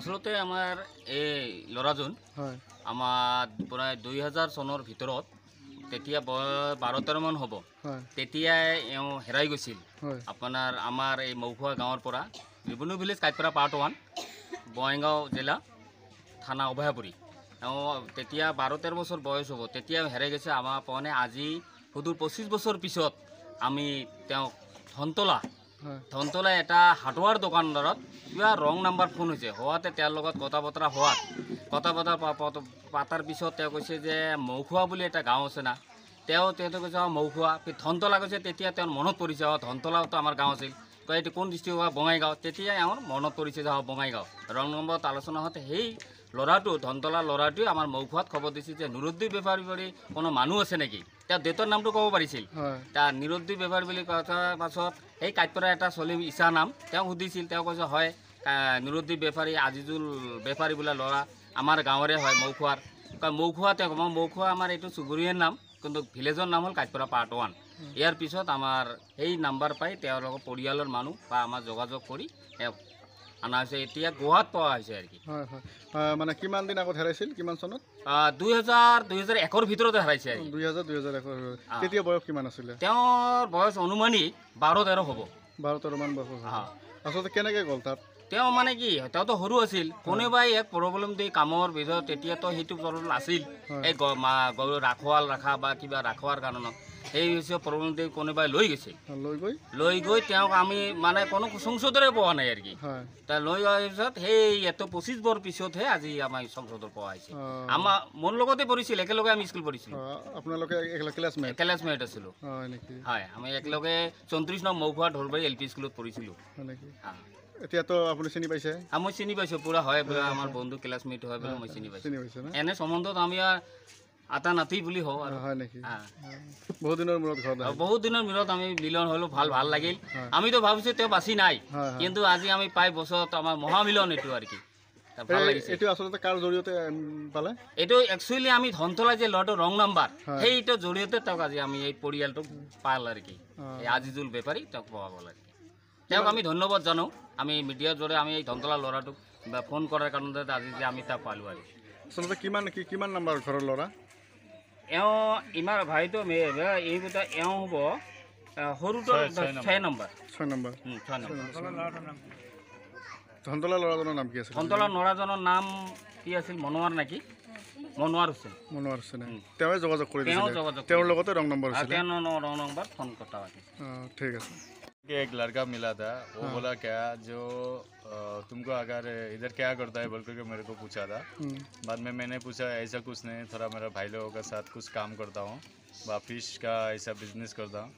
আচলতে আমাৰ এই ল'ৰাজন আমাৰ প্ৰায় 2000 চনৰ ভিতৰত তেতিয়া 12-13 মান হ'ব তেতিয়াই এওঁ হেৰাই গৈছিল আপোনাৰ আমাৰ এই মৌখোৱা গাঁৱৰ পৰা ৰিবনু ভিলেজ কাইপাৰা পাৰ্ট 1 বঙাইগাঁও জিলা থানা অভয়াপুৰী এওঁ তেতিয়া 12-13 বছৰ বয়স হ'ব তেতিয়া হেৰাই গৈছে আমাৰ পনে আজি সুদূৰ 25 বছৰ পিছত আমি তেওঁ ধন্তলা এটা হাৰ্ডৱেৰ দোকানদাৰত কিবা ৰং নাম্বাৰ ফোন হৈছে হোৱাতে তেওঁৰ লগত কথা বতৰা পাতাৰ পিছত তেওঁ কৈছে যে মৌখোৱা বুলি এটা গাঁও আছে না তেওঁ কৈছে মৌখোৱা ধন্তলা কৈছে তেতিয়া তেওঁৰ মনত পৰিছে ধন্তলাতো আমাৰ গাঁও আছিল কয় এইটো কোন ডিষ্ট্ৰিক্ট হয় বঙাইগাঁও তেতিয়াই আমাৰ মনত পৰিছে যে বঙাইগাঁও ৰং নম্বৰত আলোচনা হওঁতে সেই ল'ৰাটো ধন্তলা ল'ৰাটোৱে আমাৰ মৌখোৱাত খবৰ দিছিল যে নিৰুদ্দিন বেপাৰী বুলি কোনো মানুহ আছে নেকি তেওঁ দেউতাৰ নামটো ক'ব পাৰিছিল তাৰ নিৰুদ্দিন বেপাৰী বুলি কোৱাৰ পাছত সেই কাইপাৰা এটা চলি ইছা নাম তেওঁ সুধিছিল তেওঁ কৈছে হয় নিৰুদ্দিন বেপাৰী আজিজুল বেপাৰী বোলা ল'ৰা আমাৰ গাঁৱৰে হয় মৌখোৱাৰ মৌখোৱা তেওঁ মৌখোৱা আমাৰ এইটো চুবুৰীয়াৰ নাম কিন্তু ভিলেজৰ নাম হ'ল কাইপাৰা পাৰ্ট 1 ইয়াৰ পিছত আমাৰ সেই নাম্বাৰ পাই তেওঁলোকৰ পৰিয়ালৰ মানুহ বা আমাৰ যোগাযোগ কৰি আনা হৈছে এতিয়া গুৱাহাট পোৱা হৈছে আৰু কি মানে কিমান দিন আগত হেৰাইছিল কিমান চনত 2001 ভিতৰতে হেৰাইছে 2001 তেতিয়া বয়স কিমান আছিলে তেওঁৰ বয়স অনুমানিক 12-13 হ'ব 12-13 মান বয়স আচলতে কেনেকৈ গ'ল তাত তেওঁ মানে কি তেওঁতো সৰু আছিল কোনোবাই এক প্ৰব্লেম দি কামৰ ভিতৰত তেতিয়াতো সেইটো প্ৰব্লেম আছিল এই গৰু ৰখা বা কিবা ৰাখোৱাৰ কাৰণত সেই হৈছে প্ৰব্লেম দি কোনোবাই লৈ গৈছে লৈ গৈ তেওঁক আমি মানে কোনো সংসদৰে পোৱা নাই আৰু কি লৈ যোৱাৰ পিছত সেই 25 বছৰ পিছতহে আজি আমাৰ সংসদৰ পোৱা হৈছে আমাৰ মোৰ লগতে পঢ়িছিল একেলগে আমি স্কুল পঢ়িছিলোঁ আপোনালোকে ক্লাছমেট আছিলোঁ হয় আমি একেলগে 34 নং মৌখোৱা ঢোলবাৰী LP স্কুলত পঢ়িছিলোঁ এতিয়াতো আপুনি চিনি পাইছে মই চিনি পাইছোঁ পুৰা হয় আমাৰ বন্ধু ক্লাছমেট হয় বুলি মই চিনি পাইছোঁ এনে সম্বন্ধত আমি আটা নাতি বুলি হওঁ আৰু হয় নেকি বহুত দিনৰ মূৰত আমি মিলন হ'লো ভাল লাগিল আমিতো ভাবিছোঁ তেওঁ বাচি নাই কিন্তু আজি আমি পাই বছৰত আমাৰ মহামিলন এইটো আৰু কি ভাল লাগিছে এইটো আচলতে কাৰ জৰিয়তে পালে এইটো একচুৱেলি আমি ধন্তলা যে ল'ৰাটো ৰং নাম্বাৰ সেইটোৰ জৰিয়তে তেওঁক আজি আমি এই পৰিয়ালটোক পাল আৰু কি এই আজিজুল বেপাৰী তেওঁক পোৱা গ'ল আৰু তেওঁক আমি ধন্যবাদ জানো আমি মিডিয়াৰ জৰিয়তে আমি এই ধন্তলা ল'ৰাটোক ফোন কৰাৰ কাৰণতে আজি যে আমি তাক পালোঁ আৰু আচলতে কিমান নাম্বাৰ ঘৰৰ ল'ৰা এওঁ ইমান ভাইটো এই কথা এওঁ হ'ব সৰুটো 6 নম্বৰ ধন্তলা ল'ৰাজনৰ নাম কি আছিল ধন্তলা ল'ৰাজনৰ নাম কি আছিল মনোৱাৰ নেকি মনোৱাৰ হোসেন তেওঁৱে যোগাযোগ কৰি তেওঁৰ লগতে ৰং নম্বৰ ফোন কথা ঠিক আছে एक लड़का मिला था वो बोला क्या जो तुमको अगर इधर क्या करता है बोल करके मेरे को पूछा था बाद में मैंने पूछा ऐसा कुछ नहीं थोड़ा मेरा भाई लोगों के साथ कुछ काम करता हूँ फिश का ऐसा बिजनेस करता हूँ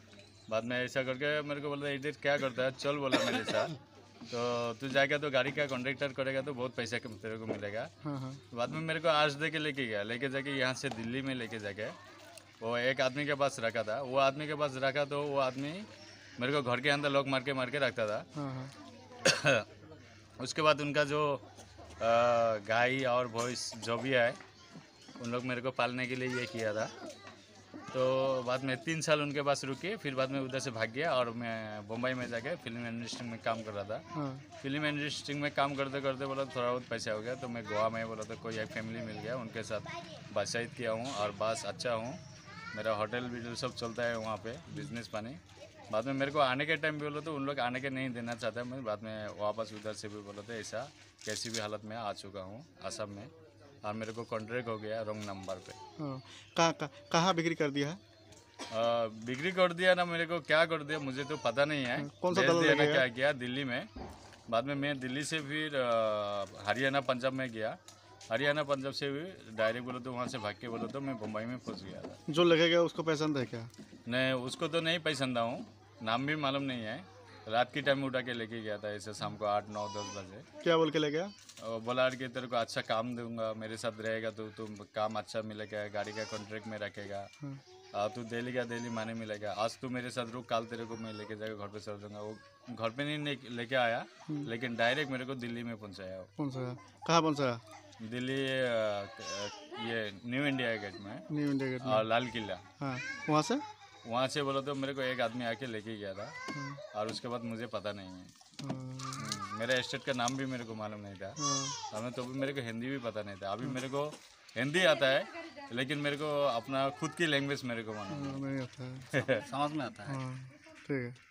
बाद में ऐसा करके मेरे को बोला इधर क्या करता है चल बोला मेरे साथ तो तू जाएगा तो गाड़ी का कॉन्ट्रैक्टर करेगा तो बहुत पैसा तेरे को मिलेगा बाद में मेरे को आज दे के लेके जाके यहाँ से दिल्ली में लेके जाके वो एक आदमी के पास रखा था वो आदमी के पास रखा तो वो आदमी मेरे को घर के अंदर लॉक मार के रखता था उसके बाद उनका जो गाय और भैंस जो भी है उन लोग मेरे को पालने के लिए ये किया था तो बाद में 3 साल उनके पास रुके फिर बाद में उधर से भाग गया और मैं बम्बई में जाके फिल्म इंडस्ट्री में काम कर रहा था फिल्म इंडस्ट्री में काम करते करते बोला थोड़ा बहुत पैसा हो गया तो मैं गोवा में बोला तो कोई एक फैमिली मिल गया उनके साथ बातचीत किया हूँ और बस अच्छा हूँ मेरा होटल वीटल सब चलता है वहाँ पे बिजनेस पानी बाद में मेरे को आने के टाइम भी बोला तो उन लोग आने के नहीं देना चाहता मैं बाद में वापस उधर से भी बोला तो ऐसा कैसी भी हालत में आ चुका हूँ असम में और मेरे को कॉन्ट्रैक्ट हो गया रॉन्ग नंबर पे कहाँ बिक्री कर दिया है बिक्री कर दिया ना मेरे को क्या कर दिया मुझे तो पता नहीं है कौन सा दल दिया क्या किया दिल्ली में बाद में मैं दिल्ली से फिर हरियाणा पंजाब में गया हरियाणा पंजाब से भी डायरेक्ट बोलो तो वहाँ से भाग के बोलो तो मैं बम्बई में फंस गया था जो लगेगा उसको पसंद है क्या नहीं उसको तो नहीं पसंद हूँ नाम भी मालूम नहीं है रात की टाइम उठा के लेके गया था ऐसे शाम को 8, 9, 10 बजे क्या बोल के ले गया बोला कि तेरे को अच्छा काम दूंगा मेरे साथ रहेगा तो तुम काम अच्छा मिलेगा गाड़ी का कॉन्ट्रैक्ट में रखेगा तू डेली का डेली माने मिलेगा आज तू मेरे साथ रुक कल तेरे को मैं लेके जाकर घर पे चल जाऊंगा वो घर पे नहीं लेके आया लेकिन डायरेक्ट मेरे को दिल्ली में पहुंचाया कहाँ पहुंचाया दिल्ली ये न्यू इंडिया गेट में और लाल किला वहाँ से बोला तो मेरे को एक आदमी आके लेके गया था और उसके बाद मुझे पता नहीं है मेरे स्टेट का नाम भी मेरे को मालूम नहीं था। हाँ, हमें तो भी मेरे को हिंदी भी पता नहीं था। अभी मेरे को हिंदी आता है, लेकिन मेरे को अपना खुद की लैंग्वेज मेरे को मालूम नहीं आता है। है। समझ में आता है। हाँ, ठीक है।